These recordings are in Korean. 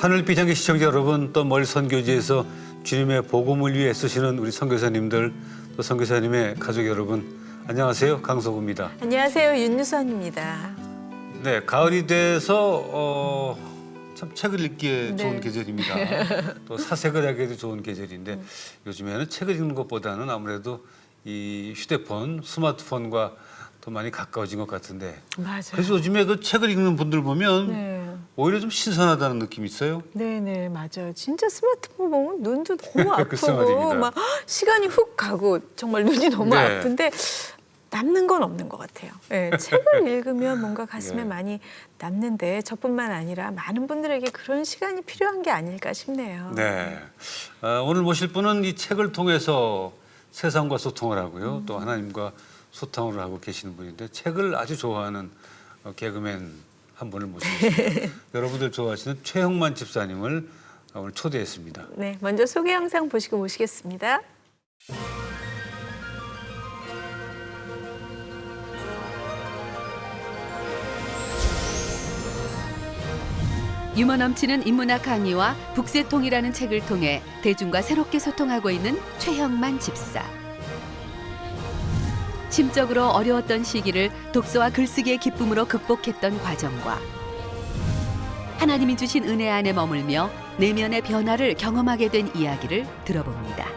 하늘빛 향기 시청자 여러분, 또 멀리 선교지에서 주님의 복음을 위해 쓰시는 우리 선교사님들, 또 선교사님의 가족 여러분, 안녕하세요. 강석우입니다. 안녕하세요. 윤유선입니다. 네, 가을이 돼서 참 책을 읽기에 네. 좋은 계절입니다. 또 사색을 하기에도 좋은 계절인데 요즘에는 책을 읽는 것보다는 아무래도 이 휴대폰, 스마트폰과 더 많이 가까워진 것 같은데. 맞아요. 그래서 요즘에 그 책을 읽는 분들 보면 네. 오히려 좀 신선하다는 느낌이 있어요. 네네, 맞아요. 진짜 스마트폰 보면 눈도 너무 글쎄 아프고 말입니다. 막 시간이 훅 가고 정말 눈이 너무 네. 아픈데 남는 건 없는 것 같아요. 네, 책을 읽으면 뭔가 가슴에 네. 많이 남는데 저뿐만 아니라 많은 분들에게 그런 시간이 필요한 게 아닐까 싶네요. 네. 오늘 모실 분은 이 책을 통해서 세상과 소통을 하고요. 또 하나님과 소통을 하고 계시는 분인데 책을 아주 좋아하는 개그맨 한 분을 모시겠습니다. 여러분들 좋아하시는 최형만 집사님을 오늘 초대했습니다. 네, 먼저 소개 영상 보시고 모시겠습니다. 유머 넘치는 인문학 강의와 북새통이라는 책을 통해 대중과 새롭게 소통하고 있는 최형만 집사. 심적으로 어려웠던 시기를 독서와 글쓰기의 기쁨으로 극복했던 과정과 하나님이 주신 은혜 안에 머물며 내면의 변화를 경험하게 된 이야기를 들어봅니다.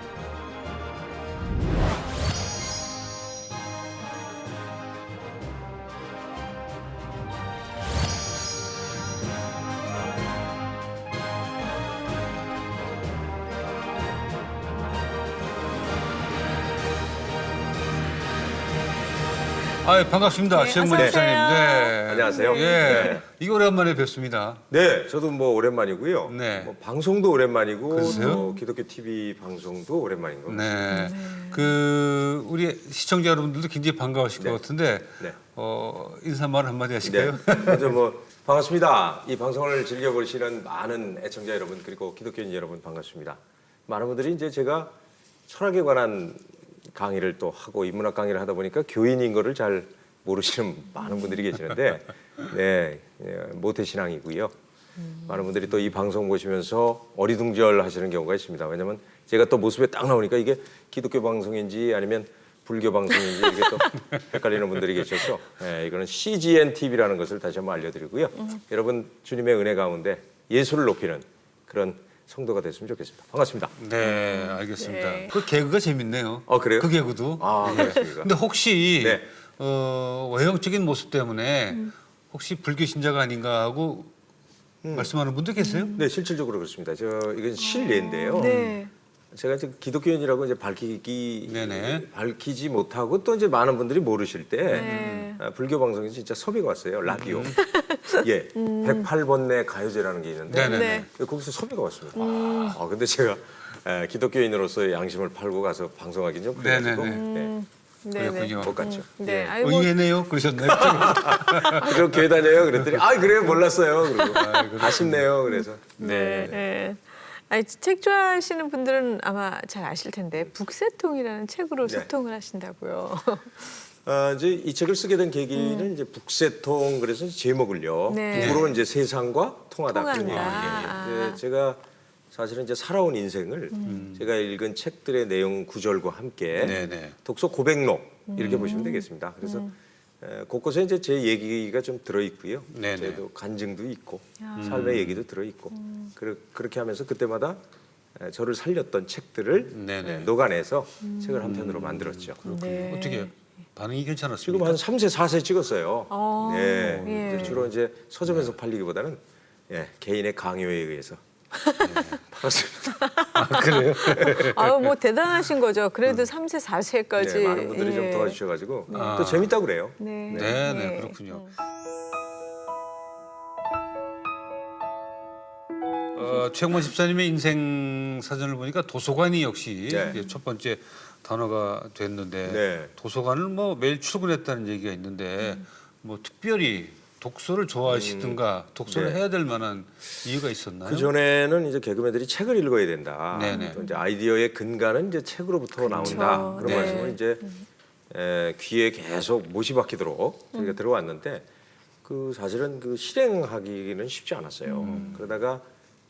반갑습니다. 네, 최형만 어서 집사님. 오세요. 네. 안녕하세요. 예. 네. 이거 오랜만에 뵙습니다. 네, 저도 뭐 오랜만이고요. 네. 뭐 방송도 오랜만이고 그러세요? 또 기독교 TV 방송도 오랜만인 것 같습니다. 네. 그 우리 시청자 여러분들도 굉장히 반가우실 네. 것 같은데 네. 인사말 한마디 네. 하실까요? 먼저 뭐 반갑습니다. 이 방송을 즐겨보시는 많은 애청자 여러분 그리고 기독교인 여러분 반갑습니다. 많은 분들이 이제 제가 철학에 관한 강의를 또 하고 인문학 강의를 하다 보니까 교인인 거를 잘 모르시는 많은 분들이 계시는데 네, 모태신앙이고요. 많은 분들이 또 이 방송 보시면서 어리둥절 하시는 경우가 있습니다. 왜냐하면 제가 또 모습에 딱 나오니까 이게 기독교 방송인지 아니면 불교 방송인지 이게 또 헷갈리는 분들이 계셔서 네, 이거는 CGN TV라는 것을 다시 한번 알려드리고요. 여러분 주님의 은혜 가운데 예수를 높이는 그런 성도가 됐으면 좋겠습니다. 반갑습니다. 네, 알겠습니다. 네. 그 개그가 재밌네요. 그래요? 그 개그도. 아, 그렇습니까? 근데 혹시 네. 외형적인 모습 때문에 혹시 불교 신자가 아닌가 하고 말씀하는 분도 계세요? 네, 실질적으로 그렇습니다. 이건 실례인데요. 네. 제가 이제 기독교인이라고 이제 네네. 밝히지 못하고 또 이제 많은 분들이 모르실 때 네. 불교 방송에 진짜 섭외가 왔어요. 라디오. 예. 108번내 가요제라는 게 있는데 네네네. 네. 거기서 섭외가 왔습니다. 근데 제가 기독교인으로서의 양심을 팔고 가서 방송하기는 좀 그래가지고 네네네. 네네. 그렇군요. 못 갔죠. 네, 예. 아이고, 의외네요. 그러셨나요? 저 교회 다녀요. 그랬더니 그래요 몰랐어요. 그리고 아쉽네요. 그래서 네. 네. 아니, 책 좋아하시는 분들은 아마 잘 아실 텐데 북새통이라는 책으로 네. 소통을 하신다고요. 이제 이 책을 쓰게 된 계기는 이제 북새통 그래서 제목을요. 네. 북으로 이제 세상과 통하다 그런 통한다. 얘기예요. 이제 제가 사실은 이제 살아온 인생을 제가 읽은 책들의 내용 구절과 함께 네네. 독서 고백록 이렇게 보시면 되겠습니다. 그래서 곳곳에 이제 제 얘기가 좀 들어 있고요. 네네. 저도 간증도 있고 삶의 얘기도 들어 있고 그렇게 하면서 그때마다 저를 살렸던 책들을 네네. 녹아내서 책을 한 편으로 만들었죠. 네. 어떻게 반응이 지금 괜찮았습니까? 한 3세, 4세 찍었어요. 네. 예. 이제 주로 이제 서점에서 팔리기보다는 개인의 강요에 의해서 팔았습니다. 그래요? 아유, 뭐 대단하신 거죠. 그래도 3세, 4세까지. 네, 많은 분들이 좀 도와주셔가지고 또 재밌다고 그래요. 네. 네네, 그렇군요. 최형만 집사님의 인생 사전을 보니까 도서관이 역시 네. 이제 첫 번째 단어가 됐는데 네. 도서관을 뭐 매일 출근했다는 얘기가 있는데 뭐 특별히 독서를 좋아하시든가 독서를 네. 해야 될 만한 이유가 있었나요? 그 전에는 이제 개그맨들이 책을 읽어야 된다. 네네. 또 이제 아이디어의 근간은 이제 책으로부터 나온다. 그런 네. 말씀을 이제 귀에 계속 못이 박히도록 저희가 들어왔는데 그 사실은 그 실행하기는 쉽지 않았어요. 그러다가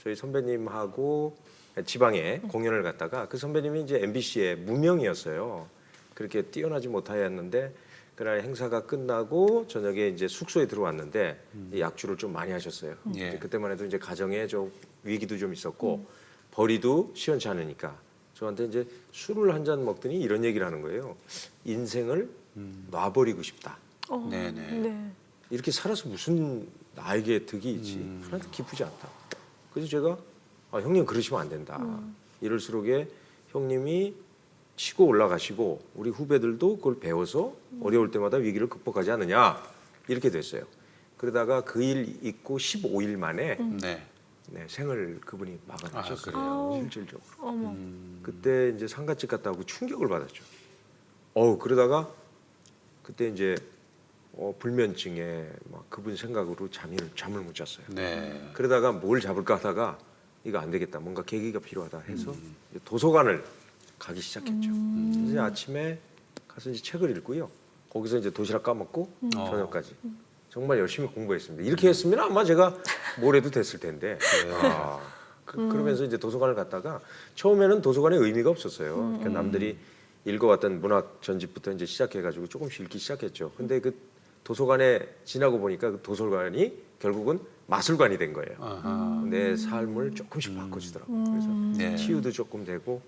저희 선배님하고 지방에 공연을 갔다가 그 선배님이 이제 MBC의 무명이었어요. 그렇게 뛰어나지 못하였는데 그날 행사가 끝나고 저녁에 이제 숙소에 들어왔는데 이 약주를 좀 많이 하셨어요. 예. 이제 그때만 해도 이제 가정에 좀 위기도 좀 있었고 벌이도 시원치 않으니까 저한테 이제 술을 한 잔 먹더니 이런 얘기를 하는 거예요. 인생을 놔버리고 싶다. 네네. 네. 이렇게 살아서 무슨 나에게 득이 있지? 하나도 기쁘지 않다. 그래서 제가 형님 그러시면 안 된다. 이럴수록에 형님이 치고 올라가시고 우리 후배들도 그걸 배워서 어려울 때마다 위기를 극복하지 않느냐 이렇게 됐어요. 그러다가 그 일 있고 15일 만에 네. 네, 생을 그분이 막아내셨어요. 그래요? 실질적으로. 어머. 그때 이제 상가집 갔다 오고 충격을 받았죠. 그러다가 그때 이제 불면증에 막 그분 생각으로 잠을 못 잤어요. 네. 그러다가 뭘 잡을까 하다가 이거 안 되겠다. 뭔가 계기가 필요하다 해서 이제 도서관을 가기 시작했죠. 그래서 아침에 가서 이제 책을 읽고요. 거기서 이제 도시락 까먹고 저녁까지 정말 열심히 공부했습니다. 이렇게 했으면 아마 제가 뭘 해도 됐을 텐데. 그러면서 이제 도서관을 갔다가 처음에는 도서관에 의미가 없었어요. 그러니까 남들이 읽어왔던 문학 전집부터 이제 시작해가지고 조금씩 읽기 시작했죠. 근데 그 도서관에 지나고 보니까 그 도서관이 결국은 마술관이 된 거예요. 아하. 내 삶을 조금씩 바꿔주더라고요. 그래서 네. 치유도 조금 되고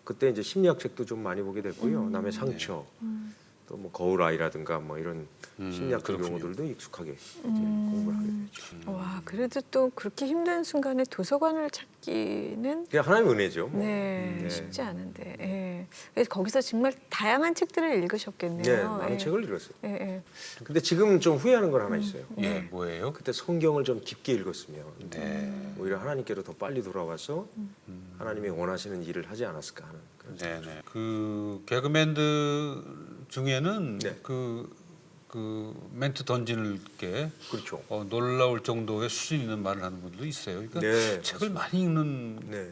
그때 이제 심리학 책도 좀 많이 보게 됐고요. 남의 상처, 또 뭐 거울 아이라든가 뭐 이런 심리학적 그렇군요. 용어들도 익숙하게 이제 공부를 하게 됐죠. 와, 그래도 또 그렇게 힘든 순간에 도서관을 찾기는 그냥 하나님의 은혜죠. 뭐. 네, 쉽지 않은데. 예. 그래서 거기서 정말 다양한 책들을 읽으셨겠네요. 네, 많은 예. 책을 읽었어요. 예, 예. 근데 지금 좀 후회하는 건 하나 있어요. 예, 뭐예요? 그때 성경을 좀 깊게 읽었으면 네. 오히려 하나님께로 더 빨리 돌아와서 하나님이 원하시는 일을 하지 않았을까 하는 그런 네네. 그 개그맨들 중에는 네. 그 멘트 던지는 게 그렇죠. 놀라울 정도의 수준 있는 말을 하는 분들도 있어요. 그러니까 네, 책을 많이 읽는 네.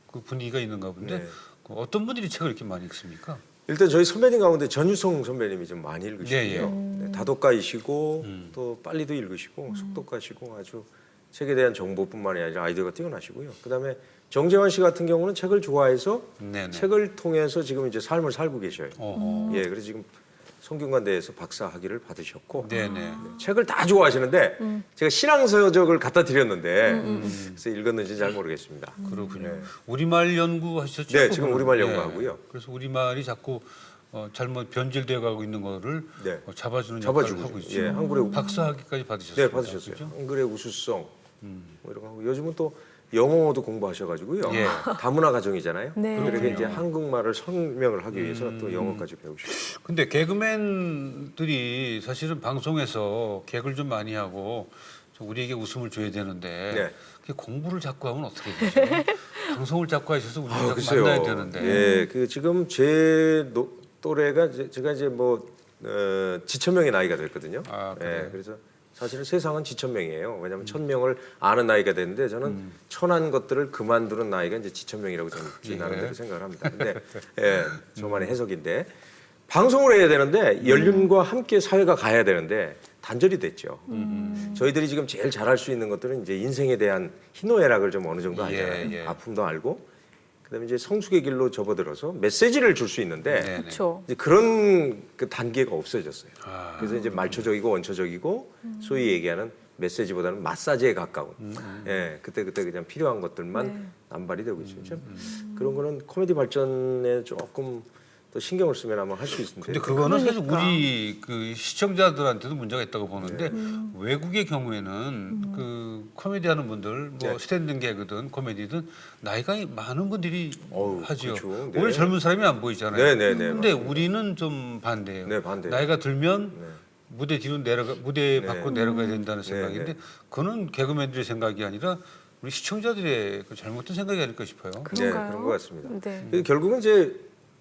그 분위기가 있는가 본데 네. 그 어떤 분들이 책을 이렇게 많이 읽습니까? 일단 저희 선배님 가운데 전유성 선배님이 좀 많이 읽으시고요. 예, 예. 네, 다독가이시고 또 빨리도 읽으시고 속독가시고 아주 책에 대한 정보뿐만이 아니라 아이디어가 뛰어나시고요. 그다음에 정재환 씨 같은 경우는 책을 좋아해서 네네. 책을 통해서 지금 이제 삶을 살고 계셔요. 어허. 예, 그래서 지금 성균관대에서 박사 학위를 받으셨고 네네. 책을 다 좋아하시는데 제가 신앙서적을 갖다 드렸는데 그래서 읽었는지 잘 모르겠습니다. 그렇군요. 네. 우리말 연구하셨죠? 네, 지금 그거는? 우리말 예. 연구하고요. 그래서 우리말이 자꾸 잘못 변질되어 가고 있는 거를 네. 잡아주는 잡아주고 역할을 하고 있죠. 예, 한글의 박사학위까지 받으셨어요. 네, 받으셨어요. 한글의 우수성 뭐 이런 거 하고 요즘은 또 영어도 공부하셔가지고요. 예. 다문화 가정이잖아요. 네. 그들에게 이제 그렇군요. 한국말을 설명을 하기 위해서 또 영어까지 배우시고. 근데 개그맨들이 사실은 방송에서 개그를 좀 많이 하고 좀 우리에게 웃음을 줘야 되는데 네. 그게 공부를 자꾸 하면 어떻게 되죠? 방송을 자꾸 하셔서 우리가 자꾸 글쎄요. 만나야 되는데. 예, 그 지금 제 또래가 제가 이제 뭐 지천명의 나이가 됐거든요. 아, 그래요? 예, 그래서 사실은 세상은 지천명이에요. 왜냐하면 1000명을 아는 나이가 됐는데 저는 천한 것들을 그만두는 나이가 이제 지천명이라고 저는 제 예. 나름대로 생각을 합니다. 근데 예, 저만의 해석인데 방송을 해야 되는데 연륜과 함께 사회가 가야 되는데 단절이 됐죠. 저희들이 지금 제일 잘할 수 있는 것들은 이제 인생에 대한 희노애락을 좀 어느 정도 알잖아요. 예. 아픔도 알고 그다음에 이제 성숙의 길로 접어들어서 메시지를 줄 수 있는데 네네. 그렇죠. 이제 그런 그 단계가 없어졌어요. 아. 그래서 이제 말초적이고 원초적이고 소위 얘기하는 메시지보다는 마사지에 가까운 예, 그때 그냥 필요한 것들만 네. 남발이 되고 있어요. 참 그런 거는 코미디 발전에 조금 더 신경을 쓰면 아마 할 수 있는데. 근데 그거는 사실 그러니까. 우리 그 시청자들한테도 문제가 있다고 보는데 네. 외국의 경우에는 그 코미디 하는 분들 뭐 네. 스탠딩 개그든 코미디든 나이가 많은 분들이 어우, 하지요. 그렇죠. 네. 오히려 젊은 사람이 안 보이잖아요. 네네네. 근데 맞습니다. 우리는 좀 반대예요. 네, 반대예요. 나이가 들면 네. 무대 뒤로 무대 네. 밖으로 내려가야 된다는 네, 생각인데 네. 그거는 개그맨들의 생각이 아니라 우리 시청자들의 그 잘못된 생각이 아닐까 싶어요. 그런가요? 네, 그런 것 같습니다. 네. 근데 결국은 이제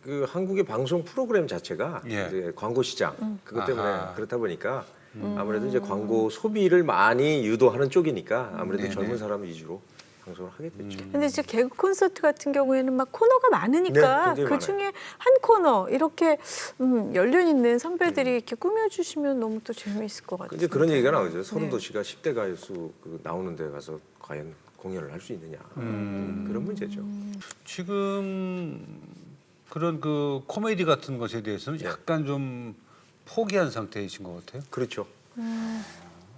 그 한국의 방송 프로그램 자체가 예. 이제 광고 시장 그것 때문에 아하. 그렇다 보니까 아무래도 이제 광고 소비를 많이 유도하는 쪽이니까 아무래도 네네. 젊은 사람 위주로 방송을 하게 됐죠. 근데 이제 개그 콘서트 같은 경우에는 막 코너가 네, 많으니까 굉장히 그 중에 한 코너 이렇게 연륜 있는 선배들이 이렇게 꾸며주시면 너무 또 재미있을 것 같아요. 근데 그런 얘기가 나오죠. 네. 서른도 씨가 10대 가요수 그 나오는 데 가서 과연 공연을 할 수 있느냐 그런 문제죠. 지금 그런 그 코미디 같은 것에 대해서는 약간 좀 포기한 상태이신 것 같아요. 그렇죠.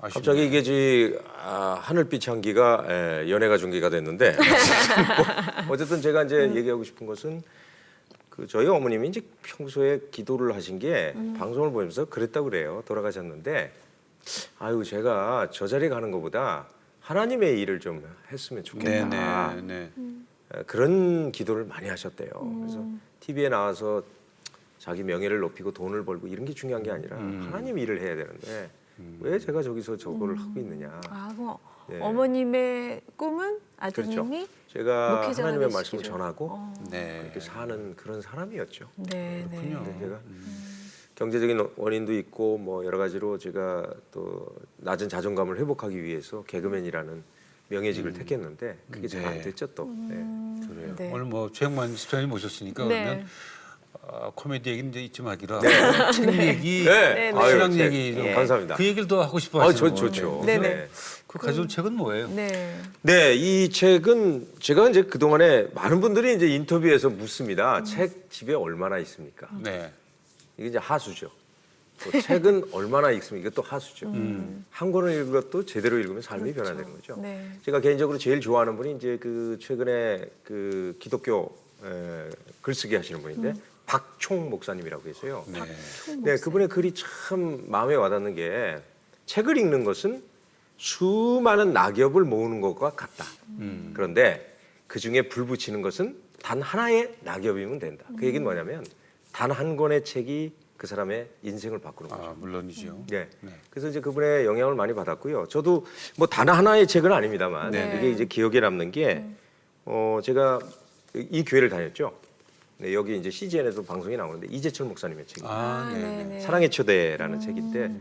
아쉽네요. 갑자기 이게 하늘빛 향기가 연예가 중계가 됐는데 뭐, 어쨌든 제가 이제 얘기하고 싶은 것은 그 저희 어머님이 이제 평소에 기도를 하신 게 방송을 보면서 그랬다고 그래요. 돌아가셨는데 아유 제가 저 자리에 가는 것보다 하나님의 일을 좀 했으면 좋겠다. 네네. 그런 기도를 많이 하셨대요. 그래서 TV에 나와서 자기 명예를 높이고 돈을 벌고 이런 게 중요한 게 아니라 하나님 일을 해야 되는데 왜 제가 저기서 저거를 하고 있느냐. 그럼 네. 어머님의 꿈은 아드님이 그렇죠. 제가 목회자가 하나님의 되시기를. 말씀을 전하고 네. 그렇게 사는 그런 사람이었죠. 네, 네. 근데 제가 경제적인 원인도 있고 뭐 여러 가지로 제가 또 낮은 자존감을 회복하기 위해서 개그맨이라는 명예직을 택했는데 그게 잘 안 됐죠 또. 네. 그래요. 네. 오늘 뭐 최영만 집사님 모셨으니까 네. 그러면 코미디 얘기는 이제 잊지 마기로 네. 하고 책 얘기, 네. 네. 신앙 아유, 얘기 좀 감사합니다. 그 얘기를 더 하고 싶어 하시는 것 좋죠. 같아요. 네, 네. 네. 그 가져온 책은 뭐예요? 네. 네, 이 책은 제가 이제 그 동안에 많은 분들이 이제 인터뷰에서 묻습니다. 책 집에 얼마나 있습니까? 네. 이게 이제 하수죠. 또 책은 얼마나 읽습니까? 이게 또 하수죠. 한 권을 읽어도 제대로 읽으면 삶이 변화되는 거죠. 네. 제가 개인적으로 제일 좋아하는 분이 이제 그 최근에 그 기독교 글쓰기 하시는 분인데 박총 목사님이라고 계세요. 네, 그분의 글이 참 마음에 와닿는 게 책을 읽는 것은 수많은 낙엽을 모으는 것과 같다. 그런데 그 중에 불 붙이는 것은 단 하나의 낙엽이면 된다. 그 얘기는 뭐냐면 단 한 권의 책이 그 사람의 인생을 바꾸는 거죠. 물론이죠. 네. 네. 그래서 이제 그분의 영향을 많이 받았고요. 저도 뭐 단 하나의 책은 아닙니다만 네. 이게 이제 기억에 남는 게 제가 이 교회를 다녔죠. 네, 여기 이제 CGN에도 방송이 나오는데 이재철 목사님의 책입니다. 네. 사랑의 초대라는 책인데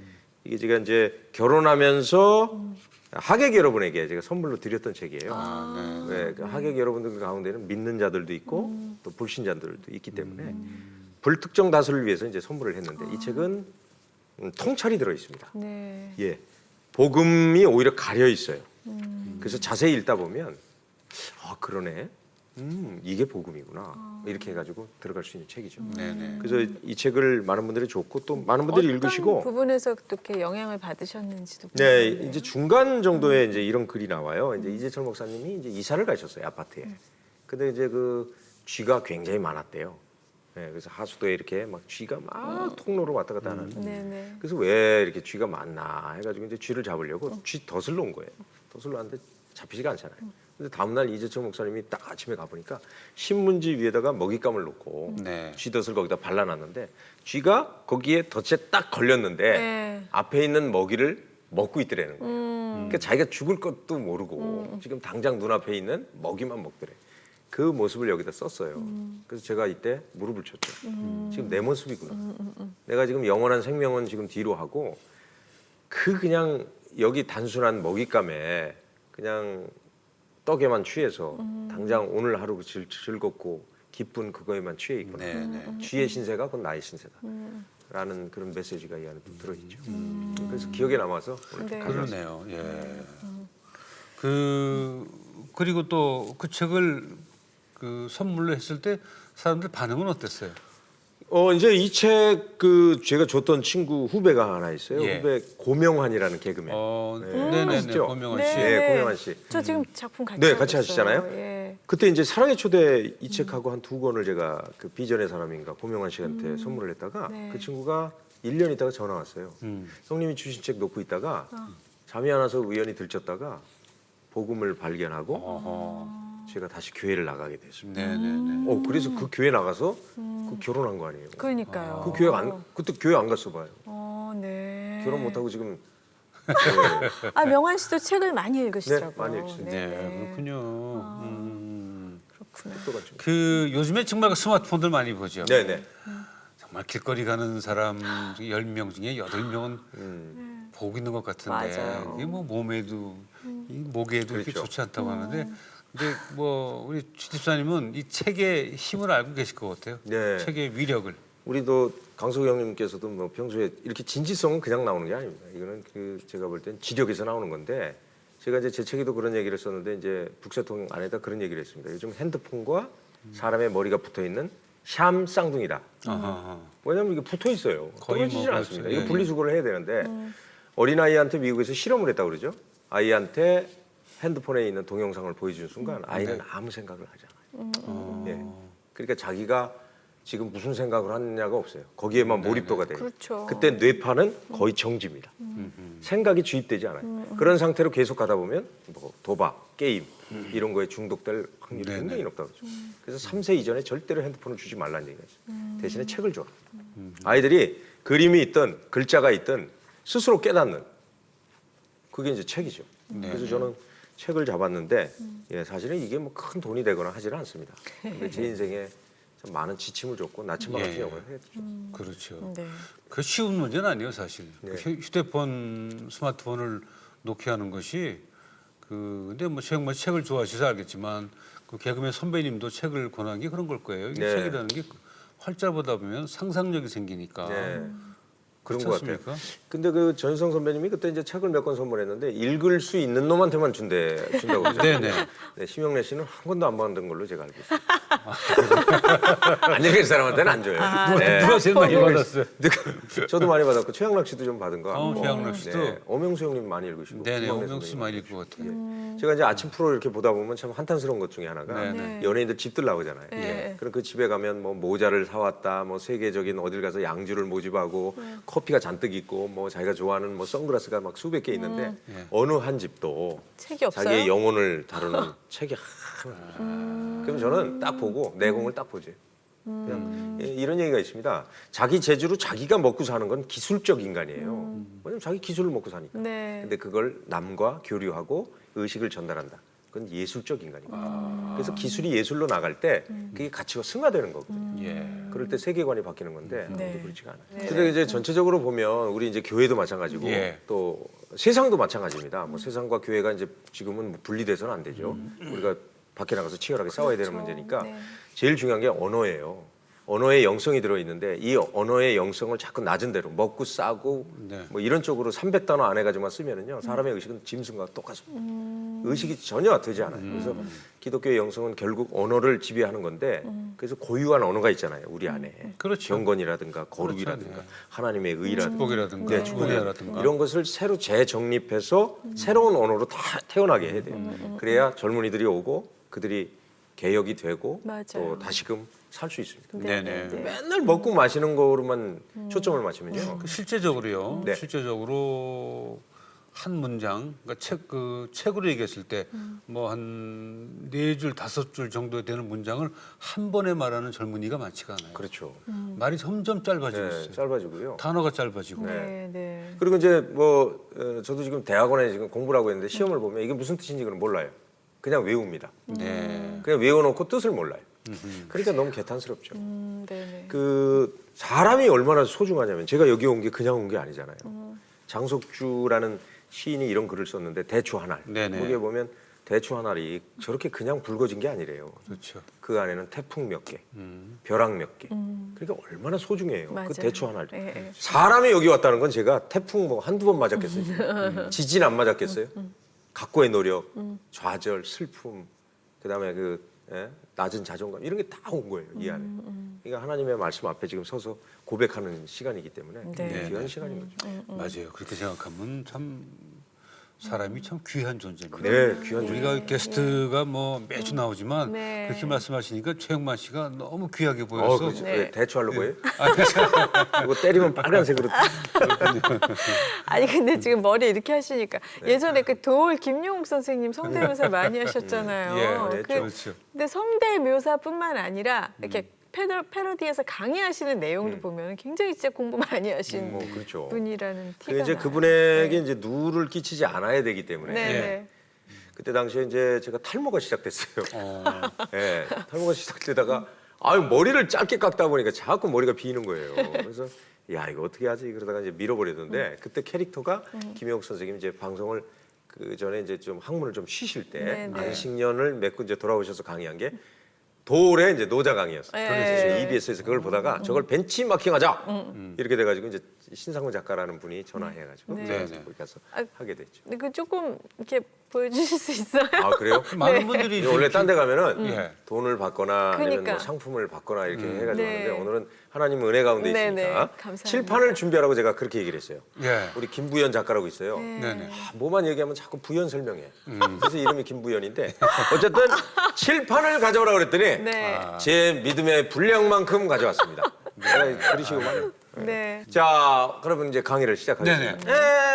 이게 제가 이제 결혼하면서 하객 여러분에게 제가 선물로 드렸던 책이에요. 네, 그 하객 여러분들 가운데는 믿는 자들도 있고 또 불신자들도 있기 때문에 불특정 다수를 위해서 이제 선물을 했는데 이 책은 통찰이 들어 있습니다. 네. 예, 복음이 오히려 가려 있어요. 그래서 자세히 읽다 보면 그러네. 이게 복음이구나. 이렇게 해가지고 들어갈 수 있는 책이죠. 네네. 그래서 이 책을 많은 분들이 좋고 또 많은 분들이 어떤 읽으시고 부분에서 또 이렇게 영향을 받으셨는지도 네, 궁금해요. 이제 중간 정도에 이제 이런 글이 나와요. 이제 이재철 목사님이 이제 이사를 가셨어요, 아파트에. 근데 이제 그 쥐가 굉장히 많았대요. 네, 그래서 하수도에 이렇게 막 쥐가 막 통로로 왔다 갔다 하는. 네네. 그래서 왜 이렇게 쥐가 많나 해가지고 이제 쥐를 잡으려고 쥐 덫을 놓은 거예요. 덫을 놨는데 잡히지가 않잖아요. 근데 다음날 이재철 목사님이 딱 아침에 가보니까 신문지 위에다가 먹잇감을 놓고 네. 쥐 덫을 거기다 발라놨는데 쥐가 거기에 덫에 딱 걸렸는데 네. 앞에 있는 먹이를 먹고 있더라는 거예요. 그러니까 자기가 죽을 것도 모르고 지금 당장 눈앞에 있는 먹이만 먹더래. 그 모습을 여기다 썼어요. 그래서 제가 이때 무릎을 쳤죠. 지금 내 모습이구나. 내가 지금 영원한 생명은 지금 뒤로 하고 그냥 여기 단순한 먹잇감에 그냥 떡에만 취해서 당장 오늘 하루 즐겁고 기쁜 그거에만 취해 있구나. 네네. 쥐의 신세가 그건 나의 신세다. 라는 그런 메시지가 이 안에 또 들어있죠. 그래서 기억에 남아서 오늘 네. 가져왔습니다. 그러네요. 예. 그리고 또 그 책을 그 선물로 했을 때 사람들 반응은 어땠어요? 이제 이 책 제가 줬던 친구 후배가 하나 있어요. 예. 후배 고명환이라는 개그맨. 네네네. 아시죠? 고명환 씨. 네, 고명환 씨. 저 지금 작품 같이 네, 하고 같이 있어요. 하시잖아요. 예. 그때 이제 사랑의 초대 이 책하고 한 2권을 제가 그 비전의 사람인가 고명환 씨한테 선물을 했다가 네. 그 친구가 1년 있다가 전화 왔어요. 형님이 주신 책 놓고 있다가 잠이 안 와서 우연히 들쳤다가 복음을 발견하고 제가 다시 교회를 나가게 됐습니다. 네네네. 그래서 그 교회 나가서 그 결혼한 거 아니에요. 그러니까요. 그 교회 그때 교회 안 갔어 봐요. 네. 결혼 못 하고 지금 명환 씨도 책을 많이 읽으시더라고요. 네, 많이 읽습니다. 네, 그렇군요. 그렇구나. 또 같이. 그 요즘에 정말 그 스마트폰들 많이 보죠. 네네. 정말 길거리 가는 사람 10명 중에 8명은 보고 있는 것 같은데 맞아요. 이게 뭐 몸에도 이 목에도 이렇게 그렇죠. 좋지 않다고 하는데 근데 뭐 우리 최 집사님은 이 책의 힘을 알고 계실 것 같아요. 네. 책의 위력을. 우리도 강석 형님께서도 뭐 평소에 이렇게 진지성은 그냥 나오는 게 아닙니다. 이거는 제가 볼 땐 지력에서 나오는 건데 제가 이제 제 책에도 그런 얘기를 썼는데 이제 북새통 안에다 그런 얘기를 했습니다. 요즘 핸드폰과 사람의 머리가 붙어 있는 샴 쌍둥이다. 아하. 왜냐하면 이게 붙어 있어요. 거의 떨어지질 뭐 않습니다. 그렇죠. 이거 예, 분리수거를 해야 되는데 어린 아이한테 미국에서 실험을 했다고 그러죠. 아이한테 핸드폰에 있는 동영상을 보여준 순간 아이는 아무 생각을 하지 않아요. 예. 그러니까 자기가 지금 무슨 생각을 하느냐가 없어요. 거기에만 몰입도가 돼요. 그렇죠. 그때 뇌파는 거의 정지입니다. 생각이 주입되지 않아요. 그런 상태로 계속 가다 보면 뭐 도박, 게임 이런 거에 중독될 확률이 네네. 굉장히 높다고 그러죠. 그래서 3세 이전에 절대로 핸드폰을 주지 말라는 얘기가 있어요. 대신에 책을 줘. 아이들이 그림이 있든 글자가 있든 스스로 깨닫는 그게 이제 책이죠. 그래서 저는 책을 잡았는데 예, 사실은 이게 뭐 큰 돈이 되거나 하지는 않습니다. 근데 제 인생에 참 많은 지침을 줬고 나침반 같은 예. 역할을 했죠. 그렇죠. 네. 그 쉬운 문제는 아니에요, 사실. 네. 그 휴대폰, 스마트폰을 놓게 하는 것이 근데 뭐 책을 좋아하셔서 알겠지만 그 개그맨 선배님도 책을 권한 게 그런 걸 거예요. 이게 네. 책이라는 게 활자 보다 보면 상상력이 생기니까. 네. 그런 그렇지 것 같아요. 않습니까? 근데 그 전성 선배님이 그때 이제 책을 몇 권 선물했는데 읽을 수 있는 놈한테만 준다고 그러죠. 네네. 네, 심영래 씨는 한 권도 안 받은 걸로 제가 알고 있어요. 안 읽을 사람한테는 안 줘요. 네. 누가 제일 많이 받았어요? 저도 많이 받았고 최양락 씨도 좀 받은 거 같고. 최양락 씨도? 네. 엄영수 형님 많이 읽으시고. 네네, 김학래 엄영 씨 선배님 많이 읽을 것 같아요. 제가 이제 아침 프로 이렇게 보다 보면 참 한탄스러운 것 중에 하나가 네네. 연예인들 집들 나오잖아요. 네. 그럼 그 집에 가면 뭐 모자를 사왔다, 뭐 세계적인 어딜 가서 양주를 모집하고 커피가 잔뜩 있고 뭐 자기가 좋아하는 뭐 선글라스가 막 수백 개 있는데 어느 한 집도 책이 없어요? 자기의 영혼을 다루는 책이 하나 없어요. 그럼 저는 딱 보고 내공을 딱 보지. 그냥 이런 얘기가 있습니다. 자기 재주로 자기가 먹고 사는 건 기술적 인간이에요. 왜냐면 자기 기술을 먹고 사니까. 네. 근데 그걸 남과 교류하고 의식을 전달한다. 그건 예술적 인간이거든요. 그래서 기술이 예술로 나갈 때 그게 가치가 승화되는 거거든요. 예. 그럴 때 세계관이 바뀌는 건데 네. 아무도 그렇지가 않아요. 네. 근데 이제 전체적으로 보면 우리 이제 교회도 마찬가지고 예. 또 세상도 마찬가지입니다. 뭐 세상과 교회가 이제 지금은 뭐 분리돼서는 안 되죠. 우리가 밖에 나가서 치열하게 싸워야 되는 그렇죠. 문제니까 네. 제일 중요한 게 언어예요. 언어의 영성이 들어있는데 이 언어의 영성을 자꾸 낮은 대로 먹고 싸고 네. 뭐 이런 쪽으로 300단어 안에 가지고만 쓰면은요 사람의 의식은 짐승과 똑같습니다. 의식이 전혀 되지 않아요. 그래서 기독교의 영성은 결국 언어를 지배하는 건데 그래서 고유한 언어가 있잖아요 우리 안에 그렇죠. 경건이라든가 거룩이라든가 그렇죠. 네. 하나님의 의라든가 축복이라든가 네, 축복이라든가. 이런 것을 새로 재정립해서 새로운 언어로 다 태어나게 해야 돼요. 그래야 젊은이들이 오고 그들이 개혁이 되고 맞아요. 또 다시금 살 수 있습니다. 네네. 맨날 먹고 마시는 거로만 초점을 맞추면요. 그 실제적으로요. 네. 실제적으로 한 문장, 그러니까 책으로 얘기했을 때 뭐 한 4줄, 5줄 정도 되는 문장을 한 번에 말하는 젊은이가 많지가 않아요. 그렇죠. 말이 점점 짧아지고 네, 있어요. 짧아지고요. 단어가 짧아지고. 네, 네. 그리고 이제 뭐 저도 지금 대학원에 지금 공부를 하고 있는데 시험을 보면 이게 무슨 뜻인지 그는 몰라요. 그냥 외웁니다. 네. 그냥 외워놓고 뜻을 몰라요. 그러니까 너무 개탄스럽죠. 네네. 그 사람이 얼마나 소중하냐면 제가 여기 온 게 그냥 온 게 아니잖아요. 장석주라는 시인이 이런 글을 썼는데 대추 한 알. 네네. 거기에 보면 대추 한 알이 저렇게 그냥 붉어진 게 아니래요. 그렇죠. 그 안에는 태풍 몇 개, 벼락 몇 개. 그러니까 얼마나 소중해요. 맞아요. 그 대추 한 알. 예, 예. 사람이 여기 왔다는 건 제가 태풍 뭐 한두 번 맞았겠어요. 지진 안 맞았겠어요. 각고의 노력, 좌절, 슬픔, 그다음에 낮은 자존감 이런 게 다 온 거예요 이 안에. 그러니까 하나님의 말씀 앞에 지금 서서 고백하는 시간이기 때문에 네. 귀한 시간인 거죠. 맞아요. 그렇게 생각하면 참 사람이 참 귀한 존재입니다. 네, 귀한 우리가 게스트가 뭐 매주 나오지만 네. 그렇게 말씀하시니까 최영만 씨가 너무 귀하게 보여서 그렇죠. 네. 대추 하려고 해요? 이거 때리면 빨간색으로. 아니 근데 지금 머리 이렇게 하시니까 예전에 그 도올 김용욱 선생님 성대묘사 많이 하셨잖아요. 예, 많이 했죠. 그렇죠. 근데 성대묘사뿐만 아니라 이렇게 패러디에서 강의하시는 내용도 보면 굉장히 진짜 공부 많이 하신 그렇죠. 분이라는 그 티가 이제 나요. 그분에게 이제 누를 끼치지 않아야 되기 때문에 네. 예. 네. 그때 당시에 이제 제가 탈모가 시작됐어요. 예, 탈모가 시작되다가 머리를 짧게 깎다 보니까 자꾸 머리가 비는 거예요. 그래서 야 이거 어떻게 하지? 그러다가 이제 밀어버렸는데 그때 캐릭터가 김영욱 선생님 이제 방송을 그 전에 이제 좀 학문을 좀 쉬실 때 네, 네. 안식년을 맺고 이제 돌아오셔서 강의한 게 돌의 이제 노자 강의였어요. 네. 그래서 EBS에서 그걸 보다가 저걸 벤치마킹하자 이렇게 돼가지고 이제 신상훈 작가라는 분이 전화해가지고 네. 제가 네. 거기 가서 아, 하게 됐죠. 근데 그 조금 이렇게 보여주실 수 있어요? 아 그래요? 많은 분들이 이게 원래 딴 데 가면은 예. 돈을 받거나 아니면 그러니까. 뭐 상품을 받거나 이렇게 해가지고 네. 하는데 오늘은 하나님 은혜 가운데 네, 있으니까 네. 감사합니다. 칠판을 준비하라고 제가 그렇게 얘기를 했어요. 예. 우리 김부연 작가라고 있어요. 네네. 뭐만 얘기하면 자꾸 부연 설명해. 그래서 이름이 김부연인데 어쨌든 칠판을 가져오라고 그랬더니 네. 제 믿음의 분량만큼 가져왔습니다. 그러시고만. 네. 자, 그러면 이제 강의를 시작하겠습니다.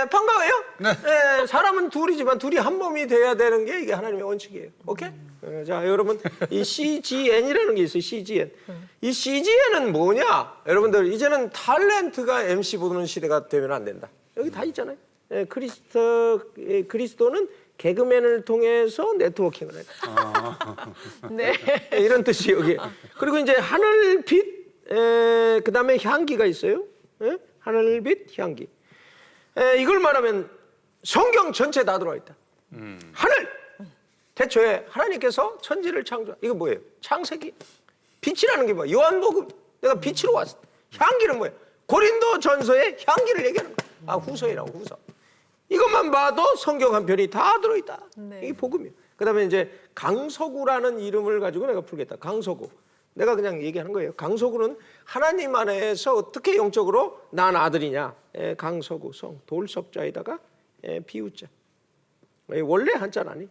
반가워요. 네. 사람은 둘이지만 둘이 한 몸이 돼야 되는 게 이게 하나님의 원칙이에요. 오케이? 자, 여러분 이 CGN이라는 게 있어요. CGN. 이 CGN은 뭐냐? 여러분들 이제는 탤런트가 MC 보는 시대가 되면 안 된다. 여기 다 있잖아요. 그리스도는 개그맨을 통해서 네트워킹을 해요. 네. 이런 뜻이 여기. 그리고 이제 하늘빛, 그다음에 향기가 있어요. 예? 하늘빛, 향기. 이걸 말하면 성경 전체 다 들어와 있다. 하늘. 태초에 하나님께서 천지를 창조. 이거 뭐예요? 창세기. 빛이라는 게 뭐야? 요한복음. 내가 빛으로 왔어. 향기는 뭐야? 고린도 전서의 향기를 얘기하는 거야. 아, 후서이라고 후서. 이것만 봐도 성경 한 편이 다 들어있다. 네. 이게 복음이에요. 그다음에 이제 강서구라는 이름을 가지고 내가 풀겠다. 강서구. 내가 그냥 얘기하는 거예요. 강서구는 하나님 안에서 어떻게 영적으로 난 아들이냐. 강서구 성 돌섭자에다가 비우자. 원래 한자는 아니.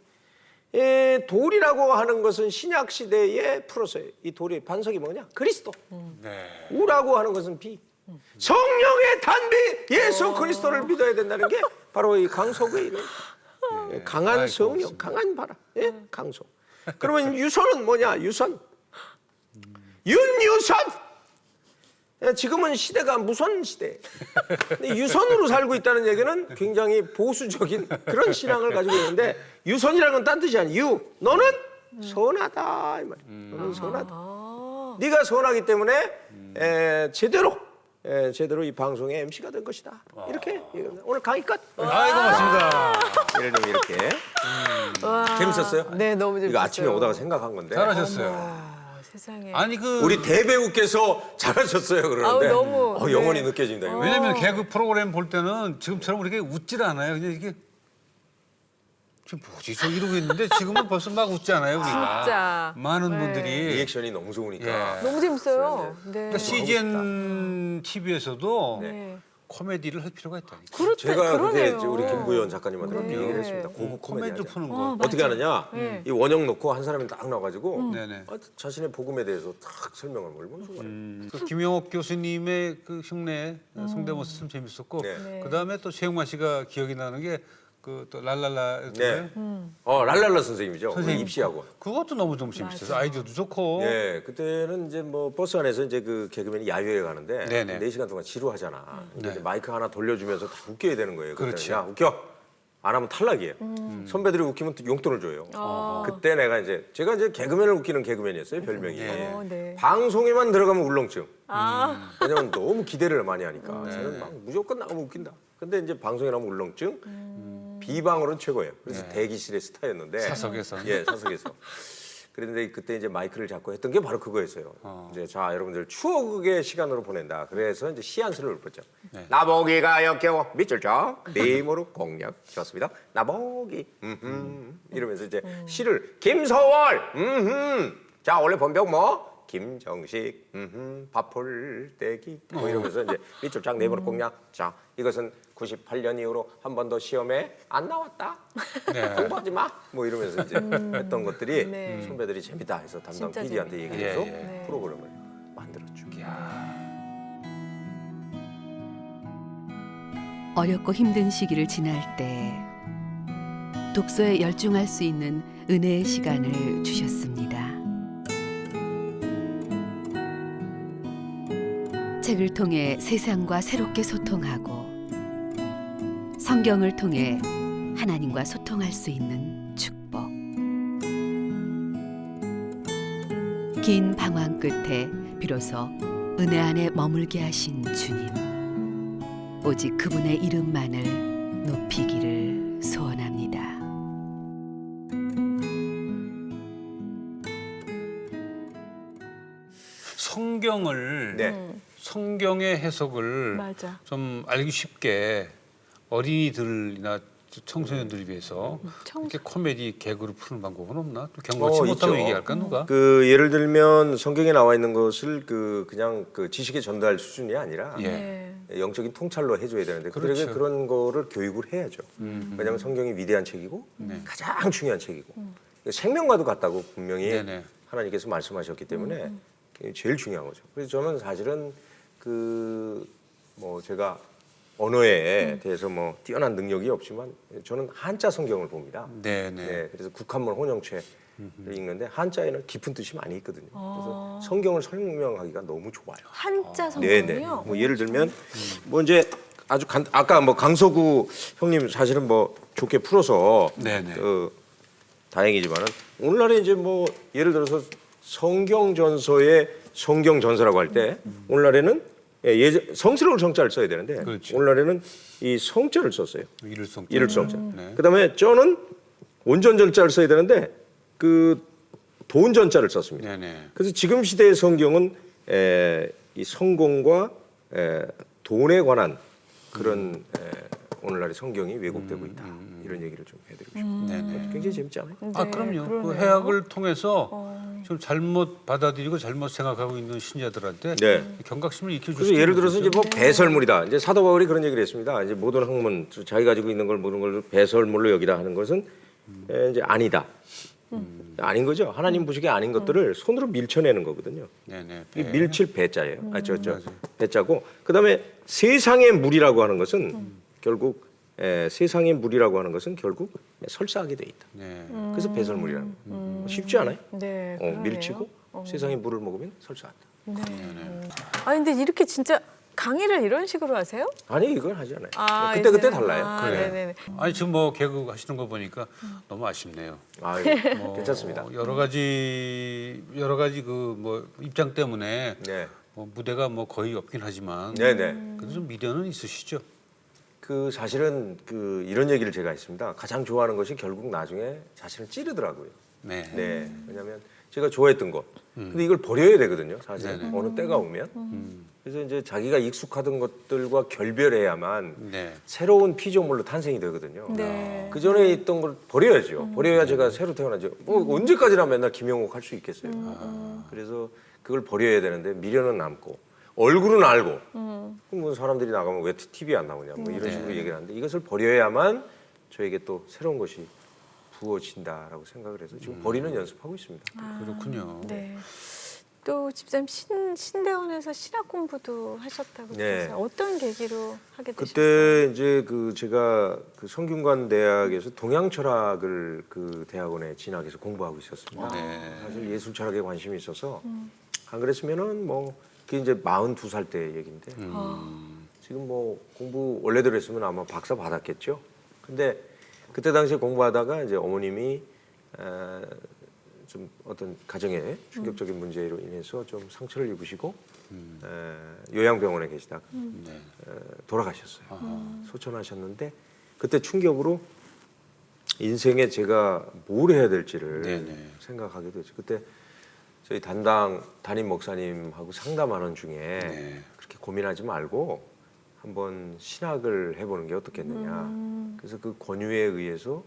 돌이라고 하는 것은 신약 시대에 풀어서요. 이 돌의 반석이 뭐냐? 그리스도. 네. 우라고 하는 것은 비. 성령의 단비 예수 그리스도를 믿어야 된다는 게 바로 이 강석의 이름. 강한 아이고, 성령, 고맙습니다. 강한 바람, 강석. 그러면 유선은 뭐냐? 유선. 윤유선. 지금은 시대가 무선 시대. 근데 유선으로 살고 있다는 얘기는 굉장히 보수적인 그런 신앙을 가지고 있는데 유선이라는 건 딴 뜻이 아니야. 너는 선하다 이 말이야. 너는 선하다. 네가 선하기 때문에 제대로 이 방송의 MC가 된 것이다. 이렇게 얘기합니다. 오늘 강의 끝. 아이고 고맙습니다. 예를 들면 이렇게. 와. 재밌었어요? 네, 너무 재밌었어요. 이거 아침에 오다가 생각한 건데. 잘하셨어요. 와, 세상에. 아니 그 우리 대배우께서 잘하셨어요 그러는데 아우, 너무, 영혼이 네. 느껴진다. 이거. 왜냐면 개그 프로그램 볼 때는 지금처럼 이렇게 웃질 않아요. 그냥 이게 지금 뭐지 저 이러고 있는데 지금은 벌써 막 웃잖아요 우리가. 진짜. 많은 네. 분들이 리액션이 너무 좋으니까. 예. 너무 재밌어요. 네. 그러니까 CGN TV에서도 네. 코미디를 할 필요가 있다. 제가 그게 그러네요. 우리 김구현 작가님한테 네. 얘기를 했습니다. 고급 코미디 코미디를 하자. 푸는 거. 어떻게 하느냐? 네. 이 원형 놓고 한 사람이 딱 나와가지고 네네. 자신의 복음에 대해서 딱 설명을 얼마나 좋아해요. 그 김영옥 교수님의 그 흉내 성대모사 참 재밌었고 네. 그 다음에 또 최영만 씨가 기억이 나는 게 그 또 랄랄라 네. 랄랄라 선생님이죠. 선생님. 입시하고. 그것도 너무 좀 재밌었어요. 아이디어도 좋고. 예, 그때는 이제 뭐 버스 안에서 이제 그 개그맨이 야유회 가는데 네네. 4시간 동안 지루하잖아. 근데 네. 이제 마이크 하나 돌려주면서 다 웃겨야 되는 거예요. 그때는. 그렇지. 야, 웃겨. 안 하면 탈락이에요. 선배들이 웃기면 또 용돈을 줘요. 그때 내가 이제 제가 이제 개그맨을 웃기는 개그맨이었어요. 별명이. 네. 방송에만 들어가면 울렁증. 아, 왜냐면 너무 기대를 많이 하니까 저는 막 무조건 나가면 웃긴다. 근데 이제 방송에 나오면 울렁증. 비방으로는 최고예요. 그래서 대기실의 스타였는데 사석에서. 예, 사석에서. 그런데 그때 이제 마이크를 잡고 했던 게 바로 그거였어요. 이제 자 여러분들 추억의 시간으로 보낸다. 그래서 이제 시 한 수를 읊었죠. 나보기가 역겨워 밑줄 쳐. 네 무릎 공략 좋습니다. 나보기 이러면서 이제 시를 김서월 자 원래 본병 뭐 김정식 밥풀떼기 뭐 이러면서 이제 밑줄 쫙 네 무릎 공략. 자 이것은 98년 이후로 한 번 더 시험에 안 나왔다. 네. 공부하지 마. 뭐 이러면서 이제 했던 것들이 네. 선배들이 재밌다 해서 담당 진짜 PD한테 재밌다. 얘기해서 예, 예. 프로그램을 만들었죠. 어렵고 힘든 시기를 지날 때 독서에 열중할 수 있는 은혜의 시간을 주셨습니다. 책을 통해 세상과 새롭게 소통하고 성경을 통해 하나님과 소통할 수 있는 축복. 긴 방황 끝에 비로소 은혜 안에 머물게 하신 주님. 오직 그분의 이름만을 높이기를 소원합니다. 성경을 네. 성경의 해석을 맞아. 좀 알기 쉽게 어린이들이나 청소년들을 위해서 이렇게 코미디 개그로 푸는 방법은 없나? 또 경험치 못하고 있죠. 얘기할까 누가? 그 예를 들면 성경에 나와 있는 것을 그냥 그 지식에 전달 수준이 아니라 예. 네. 영적인 통찰로 해줘야 되는데 그들에게 그렇죠. 그런 거를 교육을 해야죠. 왜냐하면 성경이 위대한 책이고 가장 중요한 책이고 생명과도 같다고 분명히 네네. 하나님께서 말씀하셨기 때문에 그게 제일 중요한 거죠. 그래서 저는 사실은 그 뭐 제가 언어에 대해서 뭐 뛰어난 능력이 없지만 저는 한자 성경을 봅니다. 네네. 네, 그래서 국한문 혼용체를 읽는데 한자에는 깊은 뜻이 많이 있거든요. 그래서 성경을 설명하기가 너무 좋아요. 한자 네네. 성경이요? 뭐 예를 들면 뭐 이제 아주 아까 뭐 강서구 형님 사실은 뭐 좋게 풀어서 네네. 다행이지만은 오늘날에 이제 뭐 예를 들어서 성경전서의 성경전서라고 할 때 오늘날에는 성스러울 성자를 써야 되는데 그렇죠. 오늘날에는 이 성자를 썼어요. 일일성. 일일성자. 네. 그다음에 저는 온전전자를 써야 되는데 그 도운전자를 썼습니다. 네네. 그래서 지금 시대의 성경은 이 성공과 돈에 관한 그런 오늘날의 성경이 왜곡되고 있다. 이런 얘기를 좀 해드리고 싶습니다. 네네. 굉장히 재밌지 않아요? 아 네, 그럼요. 그 그러네요. 해악을 통해서 좀 잘못 받아들이고 잘못 생각하고 있는 신자들한테 네. 경각심을 익혀줄 수 그래서 있는 예를 들어서 이제 거죠. 뭐 배설물이다. 이제 사도 바울이 그런 얘기를 했습니다. 이제 모든 학문, 자기 가지고 있는 걸 모든 걸 배설물로 여기다 하는 것은 이제 아니다. 아닌 거죠. 하나님 보시기에 아닌 것들을 손으로 밀쳐내는 거거든요. 네네. 이 밀칠 배자예요. 저 배자고 그다음에 세상의 물이라고 하는 것은 결국 세상의 물이라고 하는 것은 결국 설사하게 돼 있다. 네. 그래서 배설물이라는 거예요. 쉽지 않아요? 네. 그러네요. 밀치고 세상의 물을 먹으면 설사한다. 네. 아 근데 이렇게 진짜 강의를 이런 식으로 하세요? 아니 이건 하지 않아요. 아, 그때 그때 이제는- 달라요. 아, 그래. 네네네. 아니 지금 뭐 개그 하시는 거 보니까 너무 아쉽네요. 아유, 뭐 괜찮습니다. 여러 가지 그 뭐 입장 때문에 네, 뭐 무대가 뭐 거의 없긴 하지만 네. 그래도 좀 미련은 있으시죠. 그 사실은 그 이런 얘기를 제가 했습니다. 가장 좋아하는 것이 결국 나중에 자신을 찌르더라고요. 네. 네, 왜냐하면 제가 좋아했던 것. 근데 이걸 버려야 되거든요. 사실 네네. 어느 때가 오면. 그래서 이제 자기가 익숙하던 것들과 결별해야만 네. 새로운 피조물로 탄생이 되거든요. 네. 그 전에 있던 걸 버려야죠. 버려야 제가 새로 태어나죠. 뭐 언제까지나 맨날 김영옥 할 수 있겠어요. 그래서 그걸 버려야 되는데 미련은 남고 얼굴은 알고 뭐 사람들이 나가면 왜 TV에 안 나오냐 뭐 이런 식으로 얘기를 하는데 이것을 버려야만 저에게 또 새로운 것이 부어진다라고 생각을 해서 지금 버리는 연습하고 있습니다. 그렇군요. 네. 또 집사님 신대원에서 신학 공부도 하셨다고 네. 들었어요. 어떤 계기로 하게 되셨어요? 그때 이제 그 제가 그 성균관 대학에서 동양 철학을 그 대학원에 진학해서 공부하고 있었습니다. 네. 사실 예술 철학에 관심이 있어서 안 그랬으면은 뭐 그게 이제 42살 때 얘기인데 지금 뭐 공부 원래대로 했으면 아마 박사 받았겠죠. 근데 그때 당시에 공부하다가 이제 어머님이 좀 어떤 가정의 충격적인 문제로 인해서 좀 상처를 입으시고 요양병원에 계시다가 네. 돌아가셨어요. 소천하셨는데 그때 충격으로 인생에 제가 뭘 해야 될지를 네네. 생각하게 됐죠. 그때 저희 담임 목사님하고 상담하는 중에 네. 그렇게 고민하지 말고 한번 신학을 해보는 게 어떻겠느냐. 그래서 그 권유에 의해서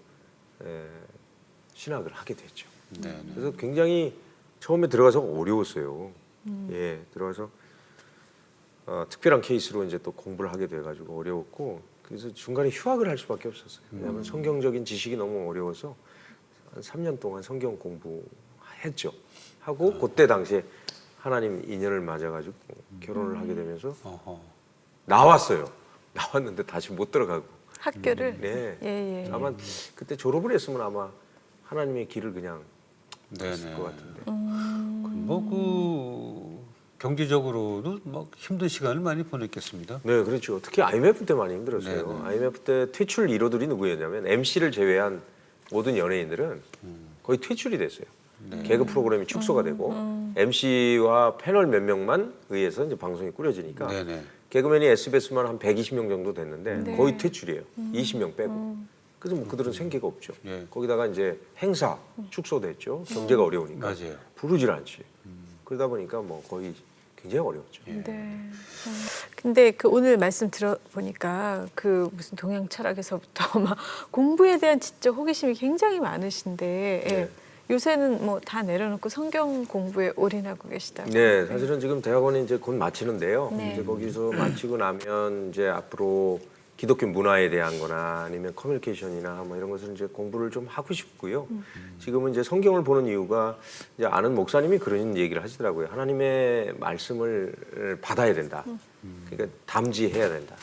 신학을 하게 됐죠. 네. 그래서 굉장히 처음에 들어가서 어려웠어요. 예, 들어가서 특별한 케이스로 이제 또 공부를 하게 돼가지고 어려웠고 그래서 중간에 휴학을 할 수밖에 없었어요. 왜냐하면 성경적인 지식이 너무 어려워서 한 3년 동안 성경 공부했죠. 하고 그때 당시에 하나님 인연을 맞아가지고 결혼을 하게 되면서 어허. 나왔어요. 나왔는데 다시 못 들어가고. 학교를 네. 예. 아마 그때 졸업을 했으면 아마 하나님의 길을 그냥 갔을 네네. 것 같은데. 뭐 그 경제적으로도 막 힘든 시간을 많이 보냈겠습니다. 네, 그렇죠. 특히 IMF 때 많이 힘들었어요. 네네. IMF 때 퇴출 1호들이 누구였냐면 MC를 제외한 모든 연예인들은 거의 퇴출이 됐어요. 네. 개그 프로그램이 축소가 되고 MC와 패널 몇 명만 의해서 이제 방송이 꾸려지니까 네네. 개그맨이 SBS만 한 120명 정도 됐는데 네. 거의 퇴출이에요. 20명 빼고. 그래서 뭐 그들은 생계가 없죠. 예. 거기다가 이제 행사 축소됐죠. 경제가 어려우니까 맞아요. 부르질 않지. 그러다 보니까 뭐 거의 굉장히 어려웠죠. 네. 근데 그 오늘 말씀 들어보니까 그 무슨 동양 철학에서부터 막 공부에 대한 진짜 호기심이 굉장히 많으신데 예. 네. 요새는 뭐 다 내려놓고 성경 공부에 올인하고 계시다고. 네, 사실은 지금 대학원이 이제 곧 마치는데요. 네. 이제 거기서 마치고 나면 이제 앞으로 기독교 문화에 대한거나 아니면 커뮤니케이션이나 뭐 이런 것을 이제 공부를 좀 하고 싶고요. 지금은 이제 성경을 보는 이유가 이제 아는 목사님이 그런 얘기를 하시더라고요. 하나님의 말씀을 받아야 된다. 그러니까 담지해야 된다.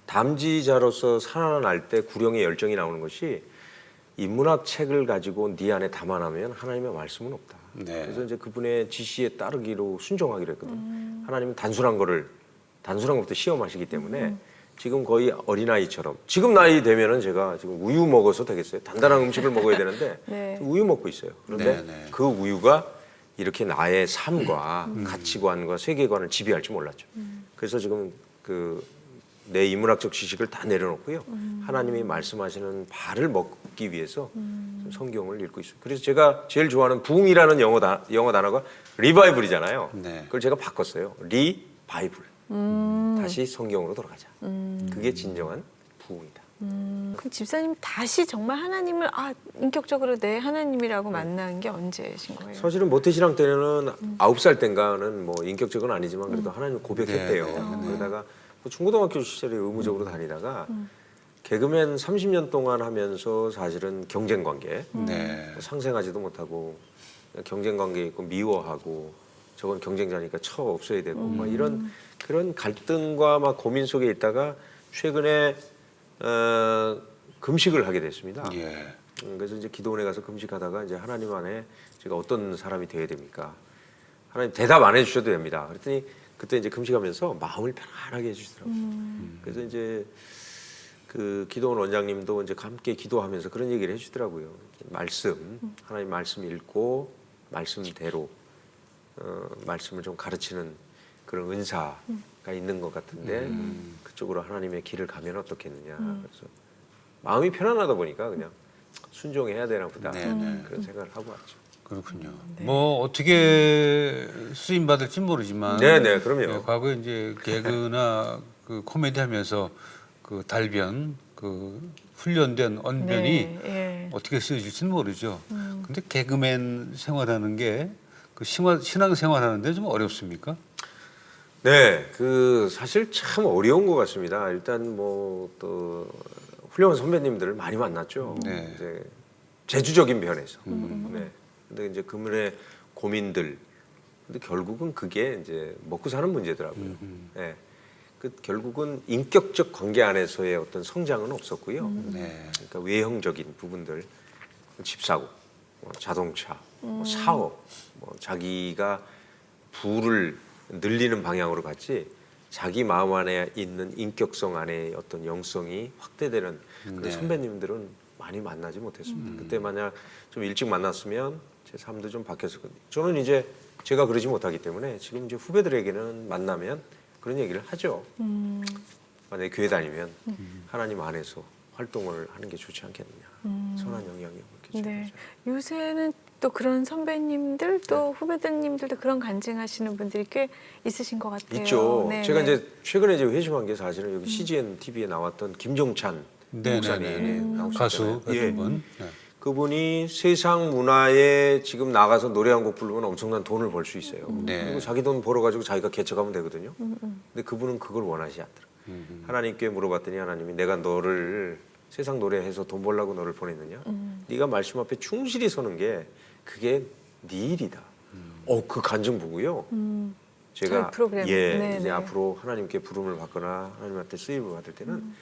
담지자로서 살아날 때 구령의 열정이 나오는 것이 인문학 책을 가지고 네 안에 담아내면 하나님의 말씀은 없다. 네. 그래서 이제 그분의 지시에 따르기로 순종하기로 했거든. 하나님은 단순한 것부터 시험하시기 때문에 지금 거의 어린아이처럼 지금 나이 되면은 제가 지금 우유 먹어서 되겠어요. 단단한 음식을 먹어야 되는데 네. 우유 먹고 있어요. 그런데 네, 네. 그 우유가 이렇게 나의 삶과 가치관과 세계관을 지배할 줄 몰랐죠. 그래서 지금 내 인문학적 지식을 다 내려놓고요. 하나님이 말씀하시는 바를 먹기 위해서 좀 성경을 읽고 있어요. 그래서 제가 제일 좋아하는 부흥이라는 영어 단어가 리바이블이잖아요. 네. 그걸 제가 바꿨어요. 리바이블. 다시 성경으로 돌아가자. 그게 진정한 부흥이다. 그럼 집사님 다시 정말 하나님을 인격적으로 내 하나님이라고 만난 게 언제신 거예요? 사실은 모태신앙 때는 9살 땐가는 뭐 인격적은 아니지만 그래도 하나님 고백했대요. 네, 네, 네. 그러다가 중고등학교 시절에 의무적으로 다니다가 개그맨 30년 동안 하면서 사실은 경쟁 관계, 네. 상생하지도 못하고 경쟁 관계에 있고 미워하고 저건 경쟁자니까 쳐 없어야 되고 막 이런 그런 갈등과 막 고민 속에 있다가 최근에 금식을 하게 됐습니다. 예. 그래서 이제 기도원에 가서 금식하다가 이제 하나님 안에 제가 어떤 사람이 되어야 됩니까? 하나님 대답 안 해주셔도 됩니다. 그랬더니 그때 이제 금식하면서 마음을 편안하게 해주시더라고요. 그래서 이제 그 기도원 원장님도 이제 함께 기도하면서 그런 얘기를 해주더라고요. 하나님 말씀 읽고 말씀대로 말씀을 좀 가르치는 그런 은사가 있는 것 같은데 그쪽으로 하나님의 길을 가면 어떻겠느냐. 그래서 마음이 편안하다 보니까 그냥 순종해야 되나 보다 네, 네. 그런 생각을 하고 왔죠. 그렇군요. 뭐 어떻게 쓰임 받을지 모르지만, 네네, 그럼요. 네, 과거에 이제 개그나 그 코미디 하면서 그 달변, 그 훈련된 언변이 네, 예. 어떻게 쓰여질지는 모르죠. 근데 개그맨 생활하는 게 그 신앙 생활하는데 좀 어렵습니까? 네, 그 사실 참 어려운 것 같습니다. 일단 뭐 또 훌륭한 선배님들을 많이 만났죠. 네. 이제 제주적인 면에서. 네. 근데 이제 그분의 고민들. 근데 결국은 그게 이제 먹고 사는 문제더라고요. 네. 그 결국은 인격적 관계 안에서의 어떤 성장은 없었고요. 네. 그러니까 외형적인 부분들, 집 사고, 뭐 자동차, 뭐 사업, 뭐 자기가 부를 늘리는 방향으로 갔지 자기 마음 안에 있는 인격성 안에 어떤 영성이 확대되는 그런 네. 선배님들은 많이 만나지 못했습니다. 그때 만약 좀 일찍 만났으면 제 삶도 좀 바뀌었거든요. 저는 이제 제가 그러지 못하기 때문에 지금 이제 후배들에게는 만나면 그런 얘기를 하죠. 만약에 교회 다니면 하나님 안에서 활동을 하는 게 좋지 않겠느냐. 선한 영향이 없겠죠. 네. 요새는 또 그런 선배님들 또 후배들님들도 그런 간증하시는 분들이 꽤 있으신 것 같아요. 있죠. 네, 제가 네. 이제 최근에 이제 회심한 게 사실은 여기 CGN TV에 나왔던 김종찬 목사님 나오셨잖아요. 가수 예. 같은 분. 네. 그분이 세상 문화에 지금 나가서 노래 한 곡 부르면 엄청난 돈을 벌 수 있어요. 네. 그리고 자기 돈 벌어가지고 자기가 개척하면 되거든요. 근데 그분은 그걸 원하지 않더라고요. 하나님께 물어봤더니 하나님이 내가 너를 세상 노래해서 돈 벌라고 너를 보냈느냐? 네가 말씀 앞에 충실히 서는 게 그게 네 일이다. 그 간증 보고요. 제가 저희 프로그램. 예, 네, 이제 네. 앞으로 하나님께 부름을 받거나 하나님한테 쓰임을 받을 때는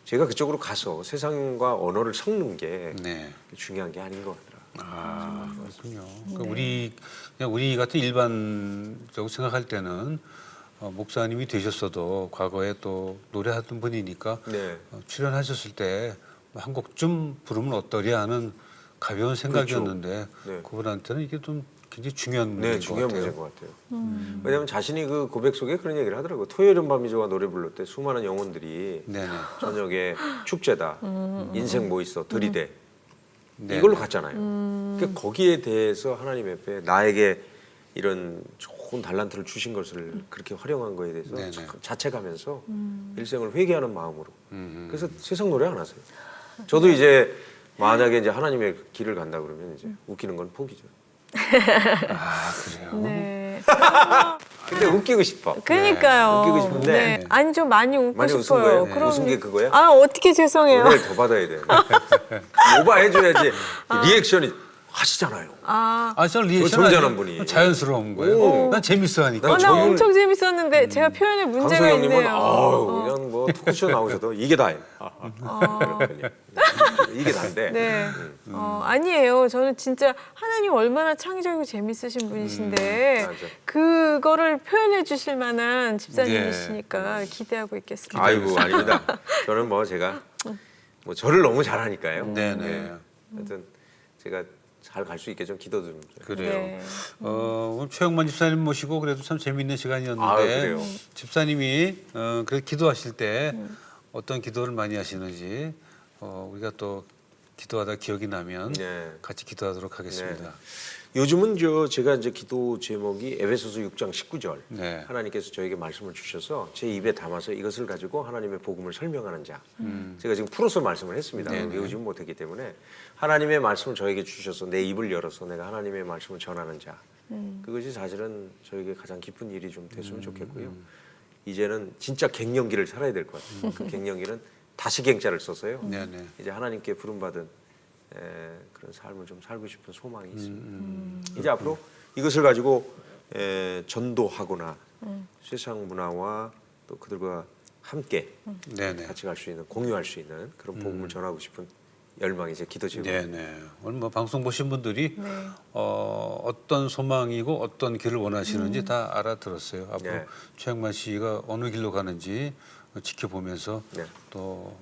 제가 그쪽으로 가서 세상과 언어를 섞는 게 네. 중요한 게 아닌 것 같더라고요. 그렇군요. 그러니까 우리 같은 일반적으로 생각할 때는 목사님이 되셨어도 과거에 또 노래하던 분이니까 네. 출연하셨을 때 한 곡 좀 부르면 어떠랴 하는 가벼운 생각이었는데 네. 그분한테는 이게 좀 굉장히 중요한 문제인 네, 것 중요한 같아요. 문제인 것 같아요. 왜냐하면 자신이 그 고백 속에 그런 얘기를 하더라고요. 토요일은 밤이 좋아 노래 부를 때 수많은 영혼들이 네네. 저녁에 축제다, 인생 뭐 있어, 들이대 네. 이걸로 갔잖아요. 그러니까 거기에 대해서 하나님 앞에 나에게 이런 좋은 달란트를 주신 것을 그렇게 활용한 거에 대해서 네네. 참 자책하면서 일생을 회개하는 마음으로. 음. 그래서 세상 노래 안 하세요. 저도 이제 만약에 이제 하나님의 길을 간다 그러면 이제 웃기는 건 포기죠. 아 그래요. 네. 근데 웃기고 싶어. 그러니까요. 웃기고 싶은데. 네. 아니 좀 많이 웃고 많이 웃은 싶어요. 거예요? 그럼 웃은 게 그거야? 아 어떻게 죄송해요. 은혜를 더 받아야 돼. 오버해줘야지 리액션이 하시잖아요. 아, 아, 저는 리액션 점잖은 아니에요. 분이. 자연스러운 거예요. 오. 난 재밌어 하니까. 난 나 저는- 엄청 재밌었는데 제가 표현에 문제가 강성형님은 있네요. 그냥 뭐 토크쇼 나오셔도 이게 다예요. 이게 다인데. 네. 아니에요. 저는 진짜 하나님 얼마나 창의적이고 재밌으신 분이신데 맞아. 그거를 표현해 주실 만한 집사님이시니까 기대하고 있겠습니다. 아이고 아닙니다. 저는 뭐 제가 뭐 저를 너무 잘하니까요. 네네. 하여튼 제가 잘 갈 수 있게 좀 기도 좀. 그래요. 네. 오늘 최영만 집사님 모시고 그래도 참 재밌는 시간이었는데 아, 그래요? 집사님이 그래도 기도하실 때 어떤 기도를 많이 하시는지 우리가 또 기도하다 기억이 나면 네. 같이 기도하도록 하겠습니다. 요즘은 제가 이제 기도 제목이 에베소서 6장 19절. 네. 하나님께서 저에게 말씀을 주셔서 제 입에 담아서 이것을 가지고 하나님의 복음을 설명하는 자. 제가 지금 풀어서 말씀을 했습니다. 네네. 외우지 못했기 때문에 하나님의 말씀을 저에게 주셔서 내 입을 열어서 내가 하나님의 말씀을 전하는 자. 그것이 사실은 저에게 가장 기쁜 일이 좀 됐으면 좋겠고요. 이제는 진짜 갱년기를 살아야 될 것 같아요. 그 갱년기는 다시 갱자를 써서요. 네네. 이제 하나님께 부름받은 그런 삶을 좀 살고 싶은 소망이 있습니다. 이제 앞으로 이것을 가지고 전도하거나 세상 문화와 또 그들과 함께 네네. 같이 갈 수 있는 공유할 수 있는 그런 복음을 전하고 싶은 열망이 제 기도 제목입니다. 네네. 오늘 뭐 방송 보신 분들이 네. 어떤 소망이고 어떤 길을 원하시는지 다 알아들었어요. 앞으로 네. 최영만 씨가 어느 길로 가는지 지켜보면서 네. 또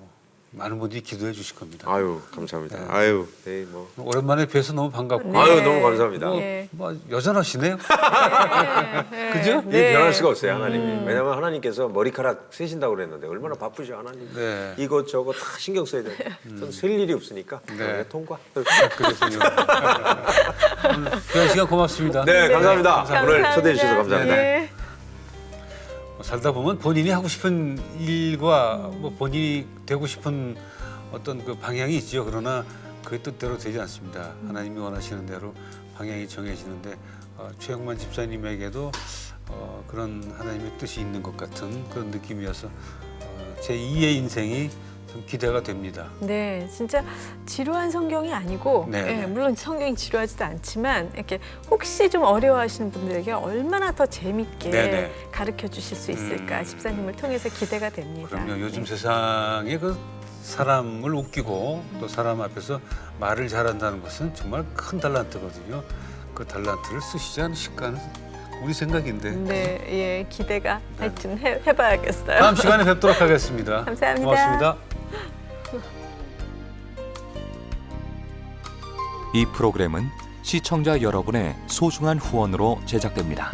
많은 분들이 기도해 주실 겁니다. 아유 감사합니다. 아유 네 뭐. 오랜만에 뵈서 너무 반갑고 네. 아유 너무 감사합니다. 뭐, 네. 뭐 여전하시네요. 네. 그죠? 이게 변할 수가 없어요 하나님이. 왜냐하면 하나님께서 머리카락 세신다고 그랬는데 얼마나 바쁘죠 하나님. 네. 이것저것 다 신경 써야 돼. 저는 셀 일이 없으니까 네. 통과. 그렇군요. 오늘 귀한 시간 고맙습니다. 네, 감사합니다. 감사합니다. 오늘 초대해 주셔서 감사합니다. 네. 살다 보면 본인이 하고 싶은 일과 뭐 본인이 되고 싶은 어떤 그 방향이 있죠. 그러나 그게 뜻대로 되지 않습니다. 하나님이 원하시는 대로 방향이 정해지는데 최영만 집사님에게도 그런 하나님의 뜻이 있는 것 같은 그런 느낌이어서 제 2의 인생이 좀 기대가 됩니다. 네, 진짜 지루한 성경이 아니고, 네. 예, 물론 성경이 지루하지도 않지만 이렇게 혹시 좀 어려워하시는 분들에게 얼마나 더 재밌게 네네. 가르쳐 주실 수 있을까 집사님을 통해서 기대가 됩니다. 그럼요. 요즘 네. 세상에 그 사람을 웃기고 또 사람 앞에서 말을 잘한다는 것은 정말 큰 달란트거든요. 그 달란트를 쓰시지 않으실까는 우리 생각인데. 네, 예, 기대가 하여튼 해봐야겠어요. 다음 시간에 뵙도록 하겠습니다. 감사합니다. 고맙습니다. 이 프로그램은 시청자 여러분의 소중한 후원으로 제작됩니다.